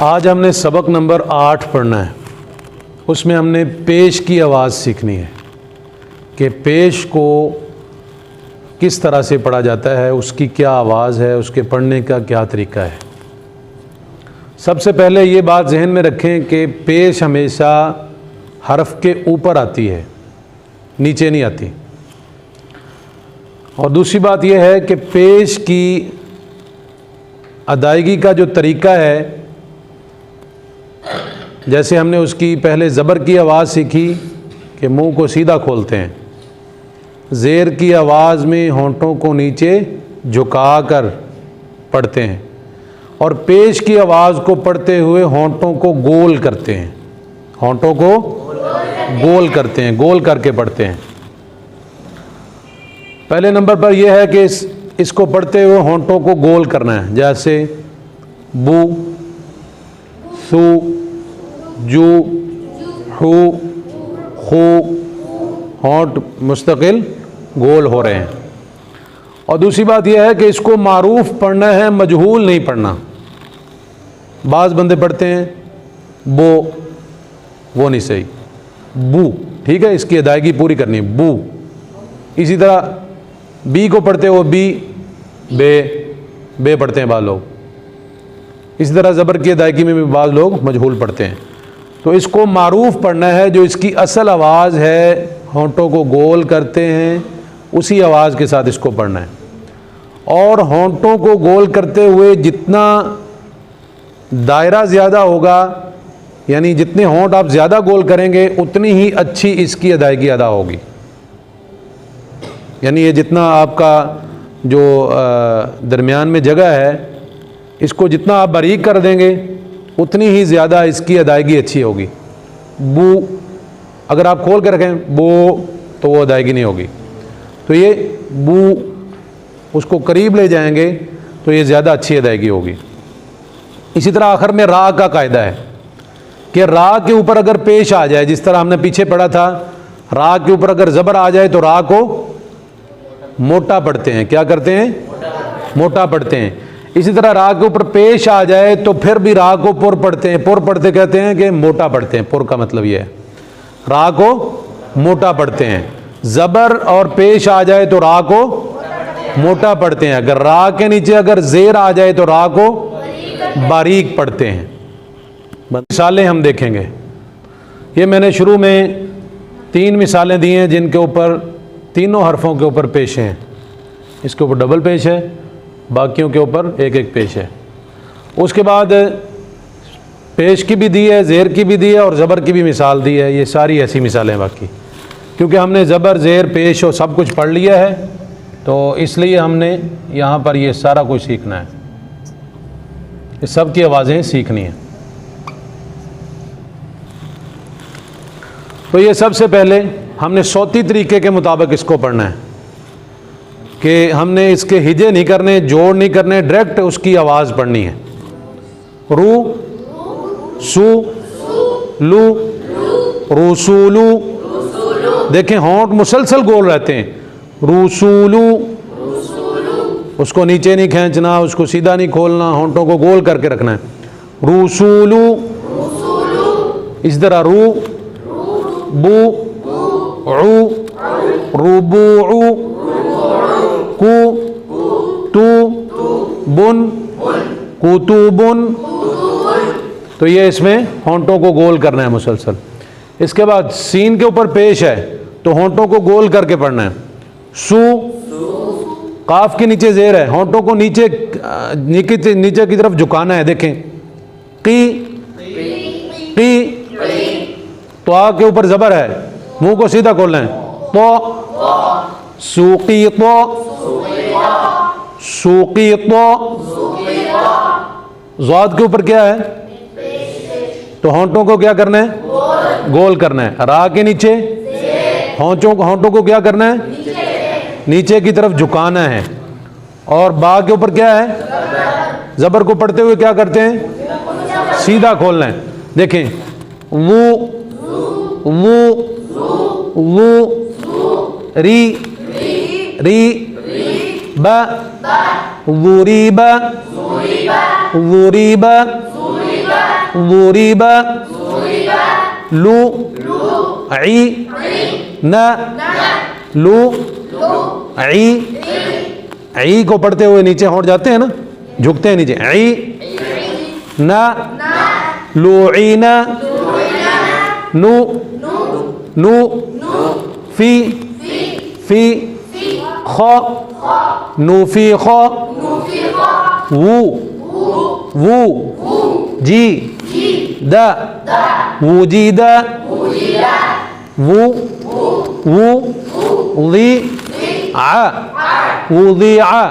आज हमने सबक नंबर 8 पढ़ना है। उसमें हमने पेश की आवाज़ सीखनी है कि पेश को किस तरह से पढ़ा जाता है, उसकी क्या आवाज़ है, उसके पढ़ने का क्या तरीका है। सबसे पहले ये बात जहन में रखें कि पेश हमेशा हरफ के ऊपर आती है, नीचे नहीं आती। और दूसरी बात यह है कि पेश की अदायगी का जो तरीका है, जैसे हमने उसकी पहले ज़बर की आवाज़ सीखी कि मुंह को सीधा खोलते हैं, ज़ेर की आवाज़ में होंठों को नीचे झुका कर पढ़ते हैं, और पेश की आवाज़ को पढ़ते हुए होंठों को गोल करते हैं, होंठों को गोल करते हैं, गोल करके पढ़ते हैं। पहले नंबर पर यह है कि इसको पढ़ते हुए होंठों को गोल करना है, जैसे बू, सू, जू, हू, खू, होंठ मुस्तकिल गोल हो रहे हैं। और दूसरी बात यह है कि इसको मारूफ पढ़ना है, मजहूल नहीं पढ़ना। बाज़ बंदे पढ़ते हैं बो, वो नहीं सही, बू, ठीक है, इसकी अदायगी पूरी करनी है, बू। इसी तरह बी को पढ़ते हो बी, बे पढ़ते हैं बाज़ लोग। इसी तरह ज़बर की अदायगी में भी बाज़ लोग मजहूल पढ़ते हैं। तो इसको मारूफ पढ़ना है, जो इसकी असल आवाज़ है, होंठों को गोल करते हैं, उसी आवाज़ के साथ इसको पढ़ना है। और होंठों को गोल करते हुए जितना दायरा ज़्यादा होगा, यानी जितने होंठ आप ज़्यादा गोल करेंगे, उतनी ही अच्छी इसकी अदायगी अदा होगी। यानी ये जितना आपका जो दरमियान में जगह है, इसको जितना आप बारीक कर देंगे, उतनी ही ज़्यादा इसकी अदायगी अच्छी होगी। बू अगर आप खोल कर रखें बो, तो वो अदायगी नहीं होगी। तो ये बू, उसको करीब ले जाएंगे तो ये ज़्यादा अच्छी अदायगी होगी। इसी तरह आखिर में रा का कायदा है कि रा के ऊपर अगर पेश आ जाए, जिस तरह हमने पीछे पढ़ा था, रा के ऊपर अगर ज़बर आ जाए तो रा को मोटा पढ़ते हैं। क्या करते हैं? मोटा पढ़ते हैं। इसी तरह रा के ऊपर पेश आ जाए तो फिर भी रा को पुर पढ़ते हैं। पुर पढ़ते कहते हैं कि मोटा पढ़ते हैं। पुर का मतलब ये है, रा को मोटा पढ़ते हैं। ज़बर और पेश आ जाए तो रा को मोटा पढ़ते हैं। अगर रा के नीचे अगर ज़ेर आ जाए तो रा को बारीक पढ़ते हैं। मिसालें हम देखेंगे। ये मैंने शुरू में 3 मिसालें दी हैं जिनके ऊपर तीनों हरफों के ऊपर पेश हैं। इसके ऊपर डबल पेश है, बाकियों के ऊपर एक एक पेश है। उसके बाद पेश की भी दी है, ज़ेर की भी दी है, और ज़बर की भी मिसाल दी है। ये सारी ऐसी मिसालें बाकी, क्योंकि हमने ज़बर, ज़ेर, पेश और सब कुछ पढ़ लिया है, तो इसलिए हमने यहाँ पर ये सारा कुछ सीखना है। ये सब की आवाज़ें सीखनी हैं। तो ये सबसे पहले हमने सौती तरीके के मुताबिक इसको पढ़ना है कि हमने इसके हिजे नहीं करने, जोड़ नहीं करने, डायरेक्ट उसकी आवाज़ पढ़नी है। रू, सू, लू, रूसूलू। देखें होंठ मुसलसल गोल रहते हैं। रूसूलू, उसको नीचे नहीं खींचना, उसको सीधा नहीं खोलना, होंठों को गोल करके रखना है। रूसूलू। इस तरह रू, बू, ऊ, रूबू, कु, तू, बुन, कुतुबुन। तो ये इसमें होंठों को गोल करना है मुसलसल। इसके बाद सीन के ऊपर पेश है तो होंठों को गोल करके पढ़ना है। सू, काफ के नीचे ज़ेर है, होंठों को नीचे की तरफ झुकाना है। देखें की, तो आ के ऊपर ज़बर है, मुंह को सीधा खोलना है। तो सूकी, सूकी, ज़ाद के ऊपर क्या है? तो होंठों को क्या करना है? गोल करना है। रा के नीचे होंठों को क्या करना है? नीचे की तरफ झुकाना है। और बा के ऊपर क्या है? ज़बर को पढ़ते हुए क्या करते हैं? सीधा खोलना है। देखें वो, री, बा, वुरीबा, ज़ुरिबा लू ई न लू ई को पढ़ते हुए नीचे होंठ जाते हैं ना, झुकते हैं नीचे। ई न लुईना नु नु फी फी ख नूफी ख वू जी दा वूजीदा वू ली आ वूदिआ